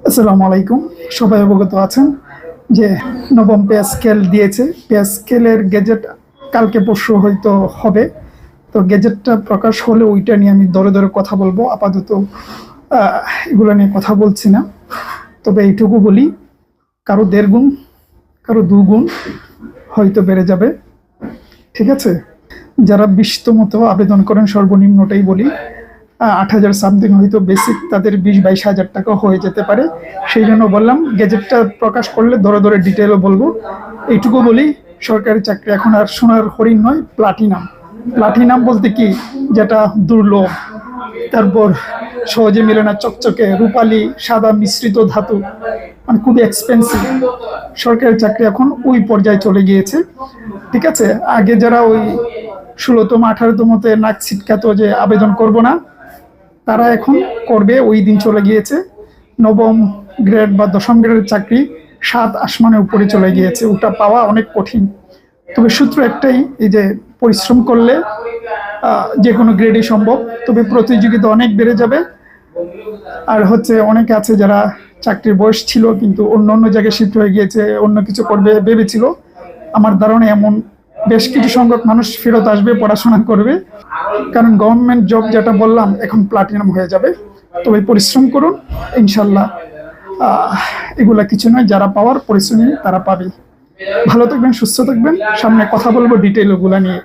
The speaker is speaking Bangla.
আসসালামু আলাইকুম। সবাই অবগত আছেন যে নবম পে স্কেল দিয়েছে। পে স্কেলের গেজেট কালকে পরশু হয়তো হবে। তো গেজেটটা প্রকাশ হলে ওইটা নিয়ে আমি দরে দরে কথা বলবো। আপাতত এগুলো নিয়ে কথা বলছি না। তবে এইটুকু বলি, কারো 1.5 গুণ, কারো 2 গুণ হয়তো বেড়ে যাবে। ঠিক আছে? যারা 20তম আবেদন করেন, সর্বনিম্নটাই বলি 8,000 সামথিং, হয়তো বেসিক তাদের 20-22 হাজার টাকা হয়ে যেতে পারে। সেই জন্য বললাম গেজেটটা প্রকাশ করলে ধরে ধরে ডিটেলও বলবো। এইটুকু বলি, সরকারি চাকরি এখন আর সোনার হরিণ নয়, প্লাটিনাম। প্লাটিনাম বলতে কি, যেটা দুর্লভ, তারপর সহজে মিলে না, চকচকে রূপালী সাদা মিশ্রিত ধাতু, মানে খুবই এক্সপেন্সিভ। সরকারি চাকরি এখন ওই পর্যায়ে চলে গিয়েছে। ঠিক আছে? আগে যারা ওই 16তম 18তমতে নাক ছিটকাত যে আবেদন করব না, তারা এখন করবে, ওই দিন চলে গিয়েছে। নবম গ্রেড বা 10ম গ্রেডের চাকরি 7 আসমানের উপরে চলে গিয়েছে, ওটা পাওয়া অনেক কঠিন। তবে সূত্র একটাই, এই যে পরিশ্রম করলে যে কোনো গ্রেডই সম্ভব, তবে প্রতিযোগিতা অনেক বেড়ে যাবে। আর হচ্ছে অনেকে আছে যারা চাকরির বয়স ছিল কিন্তু অন্য অন্য জায়গায় শিফট হয়ে গিয়েছে, অন্য কিছু করবে ভেবেছিল। আমার ধারণা এমন বেশ কিছু সংখ্যক মানুষ ফেরত আসবে, পড়াশোনা করবে, কারণ গভর্নমেন্ট জব যেটা বললাম এখন প্লাটিনাম হয়ে যাবে। তবে পরিশ্রম করুন, ইনশাল্লাহ এগুলা কিছু নয়, যারা পাওয়ার পরিশ্রমী তারা পাবে। ভালো থাকবেন, সুস্থ থাকবেন, সামনে কথা বলবো ডিটেল ওগুলা নিয়ে।